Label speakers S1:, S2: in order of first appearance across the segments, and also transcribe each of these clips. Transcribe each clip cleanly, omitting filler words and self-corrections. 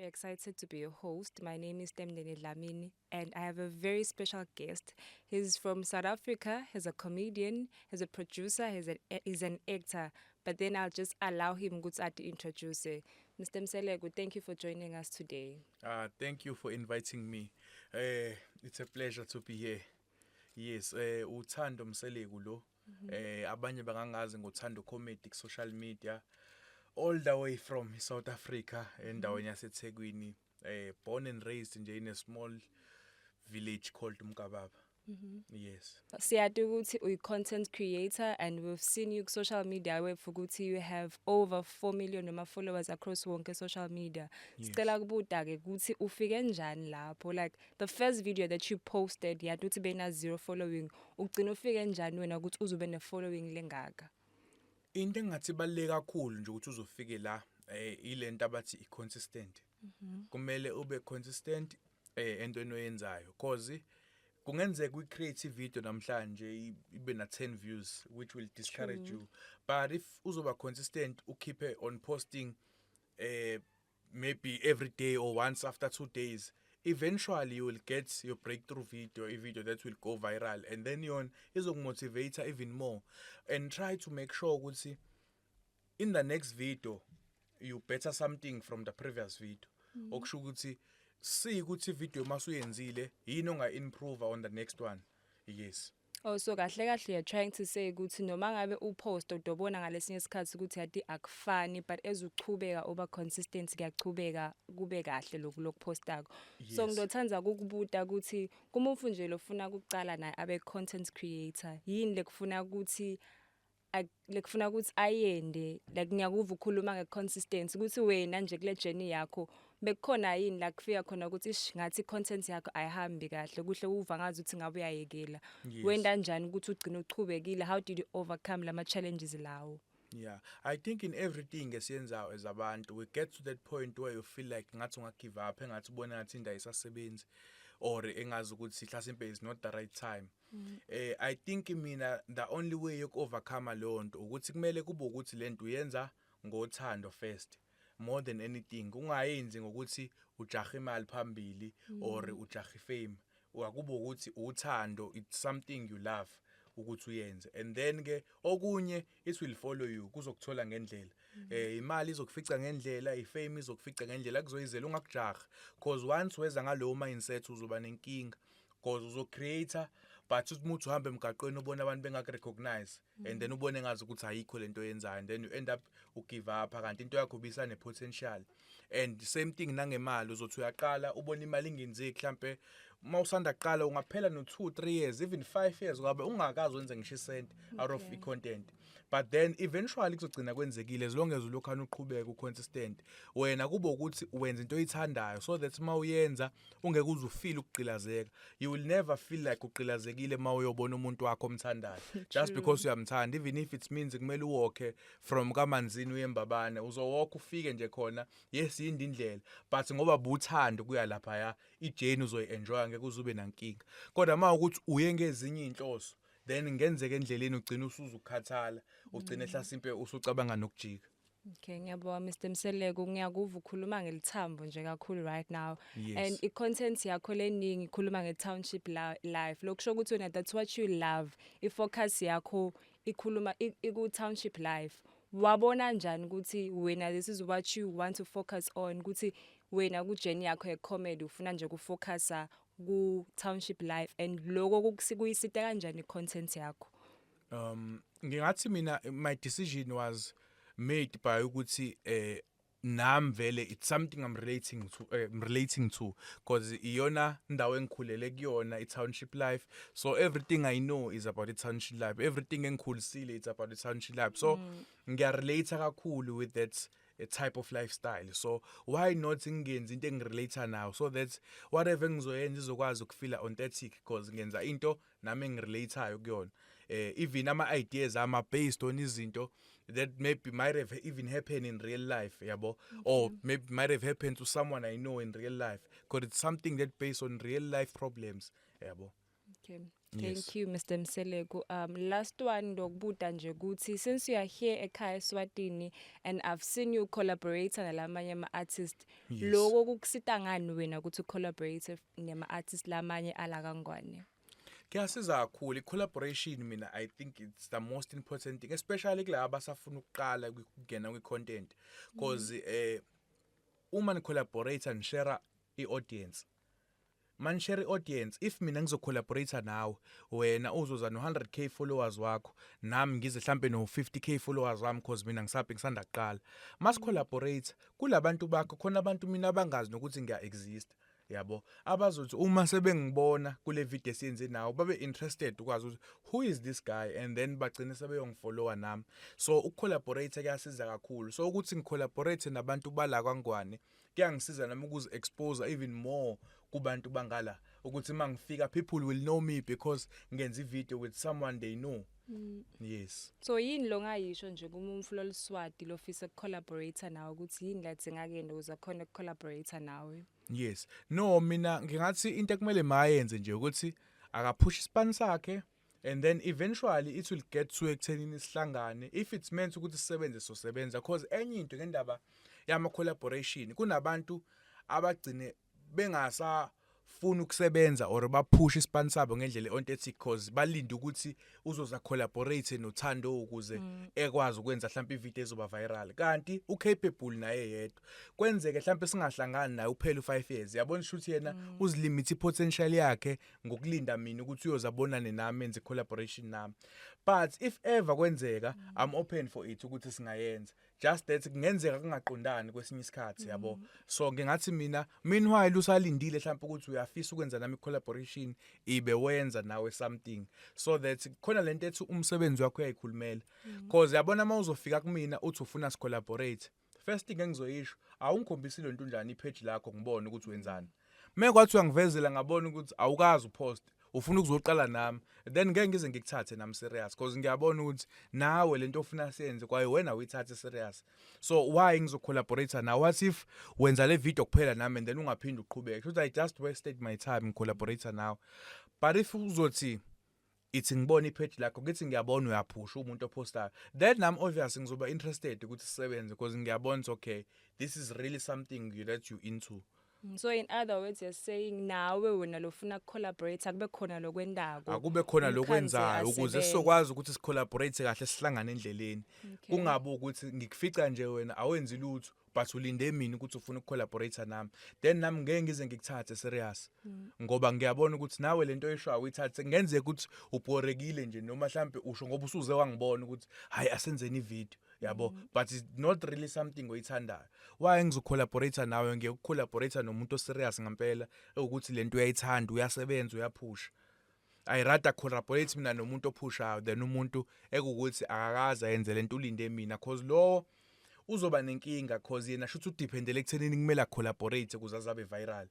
S1: excited to be your host. My name is Temdeni Dlamini, and I have a very special guest. He's from South Africa. He's a comedian, he's a producer, he's an actor. But then I'll just allow him to introduce it. Mr. Mselegu, thank you for joining us today.
S2: Thank you for inviting me. It's a pleasure to be here. Yes, uThando Mselegu lo. Abanye bangangazi ngoThando Comedy social media. All the way from South Africa endaweni yaseThekwini. Born and raised in a small village called Mkababa. Yes.
S1: Siyati ukuthi uyi-content creator and we've seen you social media where futhi you have over 4 million noma followers across wonke social media. Sicela kubuta-ke ukuthi ufike njani lapho, like the first video that you posted yathi uthi bena 0 following, ugcina ufike njani wena ukuthi uzube ne-following lengaka?
S2: Into engathi baleke kakhulu nje ukuthi uzofike la ilento abathi i-consistent. Kumele ube consistent entweni oyenzayo cause kungenzeka uyi-create video namhlanje ibe na 10 views which will discourage you, but if uzoba consistent ukhiphe on posting maybe every day or once after 2 days, eventually you will get your breakthrough video, a video that will go viral, and then yon izokumotivate even more. And try to make sure ukuthi in the next video you better something from the previous video. Okusho ukuthi see ukuthi video masuyenzile yini onga-improve on the next one. Yes.
S1: Oh, so kahle kahle you're trying to say ukuthi noma ngabe upost udobona ngalesinye isikhathi ukuthi yati akufani, but ezuchubeka over consistent kuyachubeka kube kahle lokupostako. So ngizothanda ukukubuta ukuthi kumuntu nje lofuna ukucala naye abe content creator, yini lekufuna ukuthi lekufuna ukuthi ayende, like ngiyakuva ukhuluma ngeconsistency ukuthi wena nje kule journey yakho bekukhona yini la kufika khona ukuthi ngathi content yakho ayihambi kahle, kuhle uva ngazi ukuthi ngabe uyayekela. Wenda njani ukuthi ugcine uchubekile? How did you overcome lama challenges lawo?
S2: Yeah, I think in everything esiyenzayo as abantu we get to that point where you feel like ngathi unga-give up, engathi ubona ngathi into ayisasebenzi or engazi ukuthi mhlasimpe is not the right time. I think mina the only way yoku-overcome leyo nto ukuthi kumele kube ukuthi lento uyenza ngothando first more than anything. Ungayenzi ngokuthi ujaha imali phambili or ujaha ifame. Akube ukuthi uthando, it's something you love ukuthi uyenze, and then ke okunye it will follow you, kuzokuthola ngendlela. Imali izokufica ngendlela, ifame izokufica ngendlela, kuzoyizela ungakujaha, cause once weza ngalowo mindset uzoba nenkinga cause uzocreator but umuntu uhambe emgaqweni ubona abantu bengakurecognize and then ubone ngazi ukuthi ayikho lento oyenzayo, and then you end up ugive up kanti into yakho bisa nepotential. And same thing nangemali, uzothi uyaqala ubona imali ingenzeki, mhlambe mawusanda kuqala ungaphela no 2-3 years even 5 years ngoba ungakazi wenze ngisho isent out of i-content, but then eventually kuzogcina kwenzekile as long as ulokhana uqhubeka uconsistent wena kube ukuthi wenza into oyithandayo, so that mawuyenza ungeke uze ufeel ukugqilazeka. You will never feel like ugqilazekile mawuyobona umuntu wakho omthandayo just because uyamthanda, even if it means kumele uwalke from kaManzini uyembabane, uzowalk ufike nje khona. Yes, yindi indlela, but ngoba buthanda kuya lapha ya ijourney uzoyi-enjoy ngeke uzube nankinga. Kodwa mawukuthi uye ngezinye inhloso then ngenzeke endleleni ugcina usuzukhathala, ugcina hlasimpe usucabanga nokujika.
S1: Okay, ngiyabonga Mr. Mselegu, ngiyakuva ukhuluma ngelithambo nje kakhulu right now.
S2: Yes.
S1: And i-content yakho leningi ikhuluma nge-township life. Lokusho ukuthi wena that's what you love. I-focus yakho ikhuluma iku-township life. Wabona njani ukuthi wena this is what you want to focus on, ukuthi wena ku-journey yakho ye-comedy ufuna nje kufocusa ku-township life, and loko kuyisita kanjani i-content yakho?
S2: Ngingathi mina my decision was made by ukuthi nami vele it's something I'm relating to because iyona ndawo engikhulele kuyona i-township life, so everything I know is about i-township life, everything engikhulisile it's about i-township life, so ngiyarelate kakhulu with that type of lifestyle. So why not ngenza into engirelate nayo, so that whatever ngizoyenza izokwazi ukufeel authentic because ngenza into nami engirelateayo kuyona. Even ama-ideas based on izinto that maybe might have even happened in real life, yabo, or maybe might have happened to someone I know in real life, because it's something that based on real life problems, yabo.
S1: Okay. Thank you, Mr. Mseleku. Last one, dokubuta nje ukuthi, since you are here ekhaya Eswatini and I've seen you collaborate nalamanye ama-artist,
S2: Yes.
S1: loko kukusita ngani wena ukuthi collaborate nema-artist lamanye ala kangwane?
S2: Kuyasiza kakhulu i-collaboration mina I think it's the most important thing especially kulabo abasafuna ukuqala ukungena kwi-content because uma ni collaborate and share i-audience man share audience if mina ngizocollaborate nawe wena uzoza no 100k followers wakho nami ngize mhlambe no 50k followers wami because mina ngisanda kuqala mas collaborate kulabantu bakho khona abantu mina abangazi nokuthi ngiya exist yabo abazothi uma sebengibona kule video esiyenze nawo babe interested ukwazi ukuthi who is this guy and then bagcine sebeyongifollowa nami so ukucollaborate kuyasiza kakhulu so ukuthi ngicollaborate nabantu bala kwangwane kuyangisiza nami ukuze expose even more kubantu bangala ukuthi mangifika people will know me because ngenza ivideo with someone they know. Yes.
S1: So yini lo ngayisho nje kuma umfulo lSwati lofisa ukucollaborate nawe ukuthi yini lathi ngakende uza khona ukucollaborate nawe?
S2: Yes. No mina ngingathi into ekumele mayenze nje ukuthi akapush ispan sakhe and then eventually it will get to ekuthenini isihlangane if it's meant ukuthi sisebenze so sebenza because enye into ngendaba yama collaboration kunabantu abagcine bengasa funa ukusebenza or bapush ispan sabo ngendlela ontethi because balinde ukuthi uzoza collaborate noThando ukuze ekwazi ukwenza mhlawumbe ivideo ezoba viral kanti ucapable naye yedwa kwenzeke mhlawumbe singahlangani naye uphela u5 years yabona ukuthi yena uzilimit potential yakhe ngokulinda mina ukuthi uyozabonane nami enze collaboration nami but if ever kwenzeka I'm open for it ukuthi singayenza just that kungenzeka kungaqondani kwesinye isikhathi yabo so ngingathi mina meanwhile usalindile mhlawumbe ukuthi uyafisa ukwenza nami collaboration ibe wenza nawe something so that khona lento ethi umsebenzi wakho uyayikhulumela because yabona mawuzofika kumina uthi ufuna collaborate first thing engizoyisho awungikhombisile into njani ipage lakho ngibone ukuthi wenzani mekwathi uyangivezela ngabona ukuthi awukazi upost ufuna ukuzoqala nami then ngeke ngize ngikuthathe nami serious because ngiyabona ukuthi nawe lento ofuna siyenze kwaye wena uyithathe serious so why ngizocollaborate nawe what if wenza le video kuphela nami and then ungaphindi uqhubeke should I just wasted my time ngicollaborate nawe but if uzothi ithi ngibona ipage lakho ngithi ngiyabona uyaphusha umuntu opostayo then I'm obviously ngizoba interested ukuthi sisebenze because ngiyabona okay this is really something that you into.
S1: So in other words you're saying nawe wena lofuna collaborate akube khona lokwendako
S2: akube khona lokwenzayo ukuze sizokwazi ukuthi sicollaborate kahle sihlangane endleleni kungabe ukuthi ngikufica nje wena awenzi lutho but ulinde mina ukuthi ufuna ukucollaborate nami then nami ngeke ngize ngikuthathe serious ngoba ngiyabona ukuthi nawe lento oyishayo uyithathe ngenzeka ukuthi ubhorekile nje noma mhlambe usho ngoba usuze wangibona ukuthi hayi asenzeni ivideo yabo but it's not really something oyithandayo why ngizocollaborate nawe ngiyekucollaborate nomuntu oserious ngempela ukuthi lento uyayithanda uyasebenza uyaphusha I rather collaborate mina nomuntu ophushayo than umuntu ekukuthi akakaza yenze lento ulinde mina because lo uzoba nenkinga because yena shothi udependele ekuthenini kumele collaborate ukuze azabe viral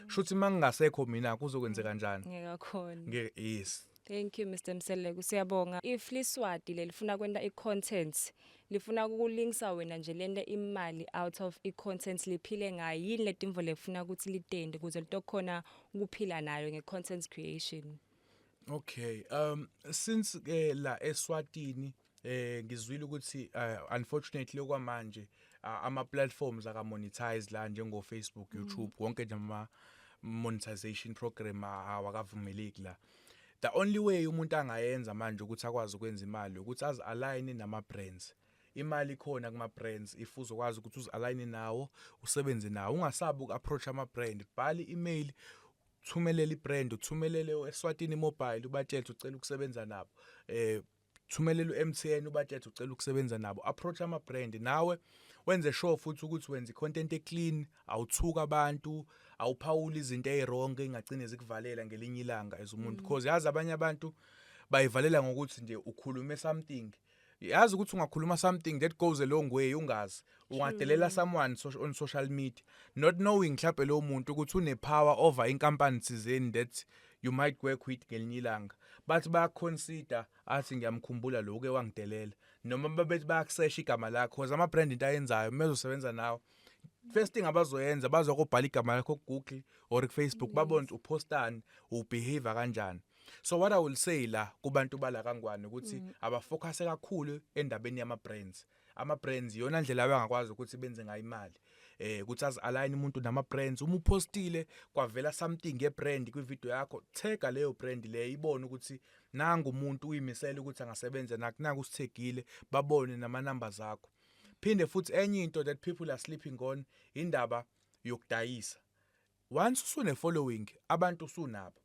S2: shothi mangingasekho mina kuzokwenza kanjani
S1: ngeke khona
S2: yes.
S1: Thank you Mr. Mseleku siyabonga if liSwati lelifuna kwenda icontent lifuna ukulinkisa wena nje lende imali out of icontent liphile ngayo yini ledimvo lefuna ukuthi litende kuze litokhona ukuphila nayo ngecontent creation.
S2: Okay since la eSwatini ngizwile ukuthi unfortunately okwamanje ama platforms aka monetize la njengo Facebook YouTube wonke nje ama monetization program awakavumeleki la the only way umuntu angayenza manje ukuthi akwazi ukwenza imali ukuthi az align nama brands imali khona kuma brands if uzokwazi ukuthi uzalign nawo usebenze nawo ungasabi ukuapproach ama brand bhali email thumelela ibrand uthumelele eSwatini mobile ubatshela ucela ukusebenza nabo thumelela uMTN ubatshela ucela ukusebenza nabo approach ama brand nawe wenze sure futhi ukuthi wenza content eclean awuthuka abantu awuphawula izinto ezirong engagcine zikuvalela ngelinye ilanga as umuntu because yazi abanye abantu bayivalela ngokuthi nje ukhulume something yazi ukuthi ungakhuluma something that goes a long way ungazi ungadelela someone on social media not knowing mhlawumbe lo muntu ukuthi une power over inkampani thizeni that you might work with ngelinye ilanga but ba consider athi ngiyamkhumbula lo ke wangidelela noma babethi bayakusearch igama lakho because ama brand into ayenzayo mezosebenza nawo first thing abazoyenza bazokubhala igama lakho ku Google or ku Facebook babone upostani ubehave kanjani So what I will say la kubantu bala kaNgwane ukuthi abafocus kakhulu endabeni yama brands. Ama brands iyona ndlela abangakwazi ukuthi benze ngayo imali. Ukuthi align umuntu nama brands uma upostile kwavela something ngebrand kwivideo yakho tagga leyo brand leyo ibone ukuthi nanga umuntu uyimisela ukuthi angasebenza naku usithegile babone nama numbers akho. Phinde futhi enye into that people are sleeping on indaba yokudayisa. Once usune following abantu usunabo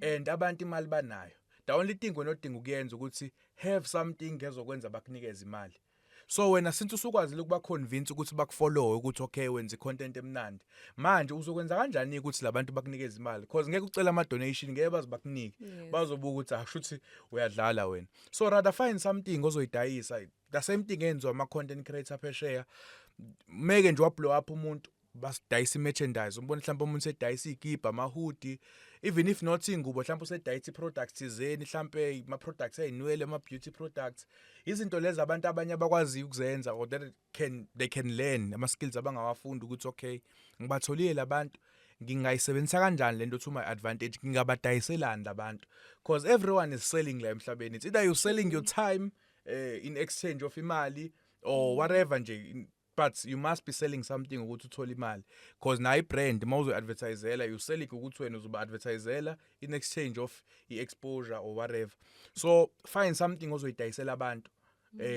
S2: and abantu imali banayo. The only thing wenodinga ukuyenza ukuthi have something ezokwenza bakunikeze imali. So wena since usukwazile ukuba convince ukuthi bakufollow ukuthi okay wenza content emnandi manje uzokwenza kanjani ukuthi labantu bakunikeze imali because ngeke ucela ama donation ngeke baze bakunike bazobuka ukuthi ashuthi uyadlala wena. So rather find something ozoyidayisa. The same thing enziwa ama content creator phesheya make nje wablow up umuntu basidayisa merchandise umbone mhlawumbe umuntu sedayisa igiba ama hoodie even if not ingubo mhlawumbe usedayisa products izeni mhlawumbe ama products ayinwele ama beauty products izinto lezi abantu abanye abakwazi ukuzenza or that they can learn ama skills abangawafunda ukuthi okay ngibatholile labantu ngingayisebenzisa kanjani lento to my advantage ngingabadayiselani labantu because everyone is selling la emhlabeni. It's either you selling your time in exchange of imali or whatever nje. But you must be selling something ukuthi uthole imali because na ibrand mawuzo advertisela you selling ukuthi wena uzoba advertisela in exchange of exposure or whatever. So find something ozoyidayisela abantu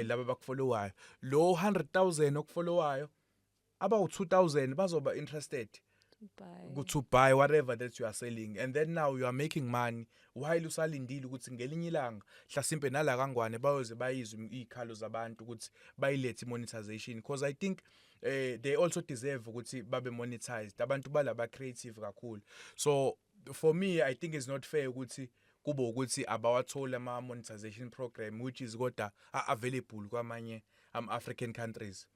S2: laba bakufollowayo lo 100,000 okufollowayo about 2,000 bazoba interested to buy whatever that you are selling and then now you are making money while usalindile ukuthi ngelinye ilanga mhlasimpe nala kaNgwane bayoze bayizwe izikhalo zabantu ukuthi bayilethe monetization because I think they also deserve ukuthi babe monetized abantu balaba creative kakhulu. So for me I think it's not fair ukuthi kube ukuthi abawathola ama monetization program which is kodwa available kwamanye African countries.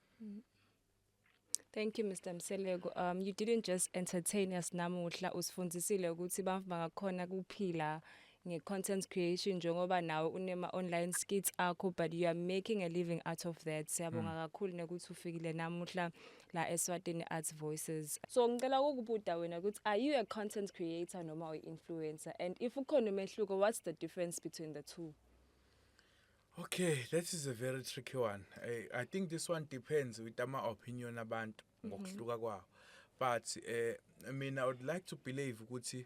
S1: Thank you Mr. Mseleko. You didn't just entertain us namuhla usifundisile ukuthi bangakhona kuphila nge-content creation njengoba nawe unema online skits akho but you are making a living out of that. Siyabonga kakhulu nokuthi ufikile namuhla la eSwatini Arts Voices. So ngicela ukubuda wena ukuthi are you a content creator noma uyi-influencer and if ukhona umehluko what's the difference between the two?
S2: Okay, that is a very tricky one. I think this one depends with my opinion abantu ngokuhluka kwawo. But I mean I would like to believe ukuthi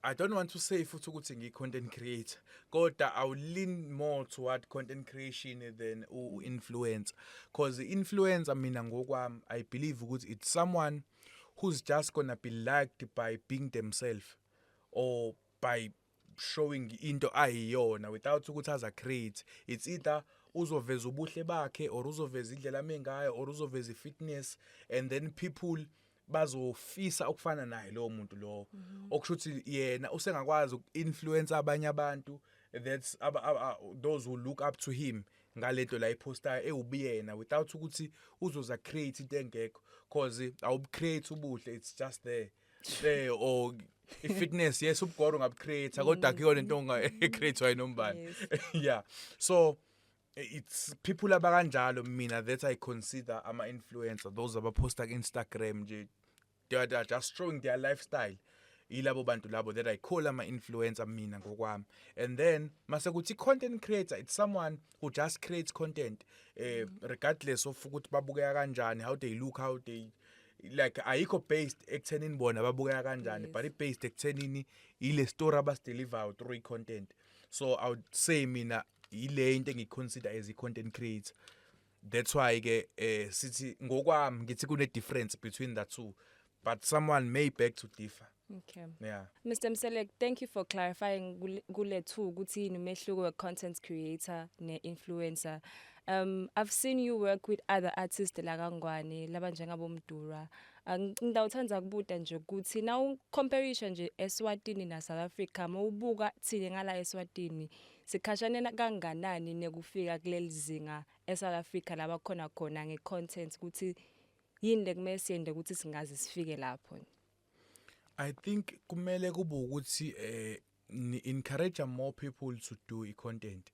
S2: I don't want to say futhi ukuthi ngi-content creator. Kodwa I will lean more toward content creation than influencer. Because influencer mina ngokwami I believe ukuthi it's someone who's just gonna be liked by being themselves or by showing into ayiyona without ukuthi aza create. It's either uzoveza ubuhle bakhe or uzoveza indlela mengayo or uzoveza fitness and then people bazofisa ukufana naye lo muntu lo okushuthi yena usengakwazi ukinfluence abanye abantu that's those who look up to him ngalento la iposta ewubiyena without ukuthi uzoza create into engekho because awubu create ubuhle it's just there or fitness yes ubugoro ngabcreate kodwa akuyona into ongacreate wayinombani. Yeah, so it's people abakanjalo mina that I consider ama influencer those abaposta ku Instagram nje they are just showing their lifestyle ilabo bantu labo that I call ama influencer mina ngokwami. And then mase kuthi content creator it's someone who just creates content regardless of ukuthi babukeka kanjani how they look how they like ayikho based ekuthenini bona babukeka kanjani but it based ekuthenini ile story abas-deliver through content. So I would say mina ile into engiconsider as i-content creator. That's why ke sithi ngokwami ngithi kune difference between the two but someone may beg to differ.
S1: Okay.
S2: Yeah.
S1: Mr. Mseleko, thank you for clarifying kule two ukuthi umehluko we-content creator ne-influencer. I've seen you work with other artists la kaNgwane laba njengabo Mdura. Ngidawuthanda ukubuda nje ukuthi now comparison nje eSwatini na South Africa mawubuka thina ngala eSwatini sikhashane kanganani nekufika kuleli zinga eSouth Africa laba khona ngecontent ukuthi yini lekumele siyende ukuthi singazi sifike lapho.
S2: I think kumele kube ukuthi encourage more people to do i-content.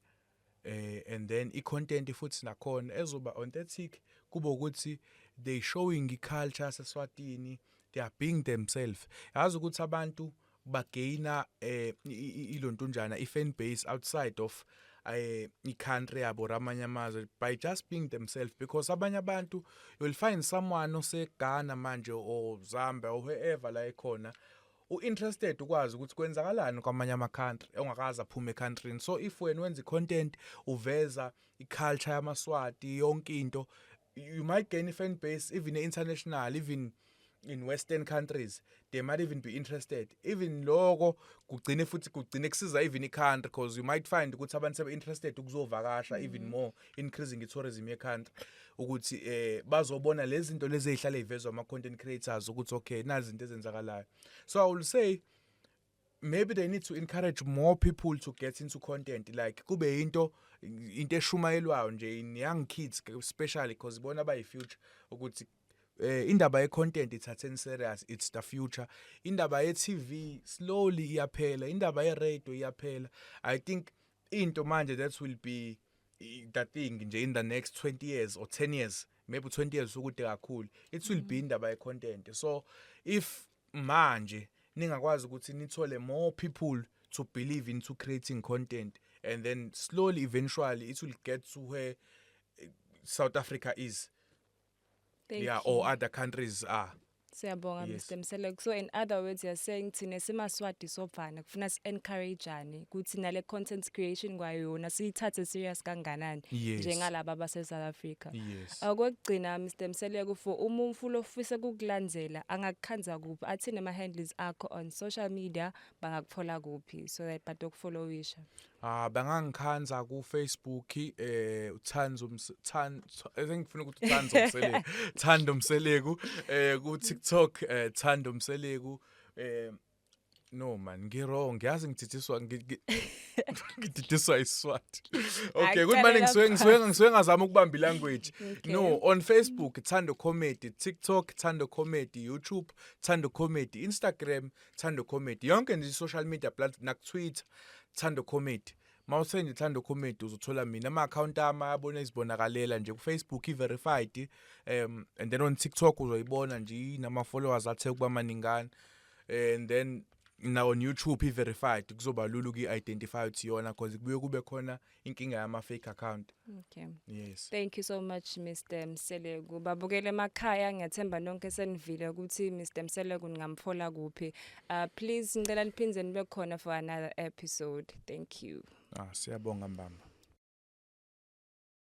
S2: And then i-content futhi nakhona ezoba authentic kube ukuthi they showing i-culture seSwatini they are being themselves. Yazi ukuthi abantu bagaina ilontunjana i-fan base outside of i-country yabo ramanye amazwe by just being themselves, because abanye abantu you'll find someone oseGhana manje or Zambia or wherever la ekhona u-interested ukwazi ukuthi kwenzakalani kwamanye ama-country ongakaze aphume e-countryni. So if wena wenza i-content uveza i-culture yamaswati yonke into, you might gain a fan base even international, even in Western countries. They might even be interested. Even loko kugcine kusiza even i-country, because you might find ukuthi abantu sebe interested ukuzovakasha even more, increasing i-tourism ye-country, ukuthi bazobona lezi zinto lezi ezihlala ezivezwa ama-content creators ukuthi okay nazi izinto ezenzakalayo. So I will say maybe they need to encourage more people to get into content, like kube into eshumayelwayo nje in young kids especially, because bona bayi-future, ukuthi indaba ye-content ithatheni serious, it's the future. Indaba ye-TV slowly iyaphela, indaba ye-radio iyaphela. I think into manje that will be the thing nje in the next 20 years or 10 years, maybe 20 years ukude kakhulu, it will be indaba ye-content. So if manje ningakwazi ukuthi nithole more people to believe into creating content, and then slowly eventually it will get to where South Africa is.
S1: Thank
S2: Yeah,
S1: you.
S2: or other countries are.
S1: Siyabonga
S2: Yes.
S1: Mr. Mseleko. So in other words you're saying thina simaswati sofana kufuna si-encourageane ukuthi nale content creation kwayona siyithathe serious kanganani
S2: Yes.
S1: njengalaba base-South Africa.
S2: Yes.
S1: Okwekugcina Mr. Mseleko, for umfulu ofisa ukukulandzela angakukhanza kuphi, athini ama-handles akho on social media, bangakuthola kuphi so that batokufolowisha?
S2: Bangangikhanza ku Facebook uThanzo ngifuna ukuthi uThanzo Mseleku, Thando Mseleku, ku TikTok Thando Mseleku, no man ngirong, ngiyazi ngididiswa ngididiswa iswati. Okay, good morning, ngisuke ngazama ukubamba ilanguage. No, on Facebook Thando Comedy, TikTok Thando Comedy, YouTube Thando Comedy, Instagram Thando Comedy, yonke nje social media platform, na Twitter Thando Comedy. Mawusenze Thando Comedy uzothola mina, ama-account ami ayabona izibonakalela nje ku Facebook i-verified, and then on TikTok uzoyibona nje nama-followers athe kuba maningana, and then na on YouTube i-verified kuzoba lula uku-identify ukuthi yona, because kubuye kube khona inkinga yama-fake account.
S1: Okay.
S2: Yes.
S1: Thank you so much Mr. Mseleko. Babukele emakhaya, ngiyathemba nonke senivile ukuthi Mr. Mseleko ningamthola kuphi. Please ngicela niphindze nibe khona for another episode. Thank you.
S2: Siyabonga mbamba.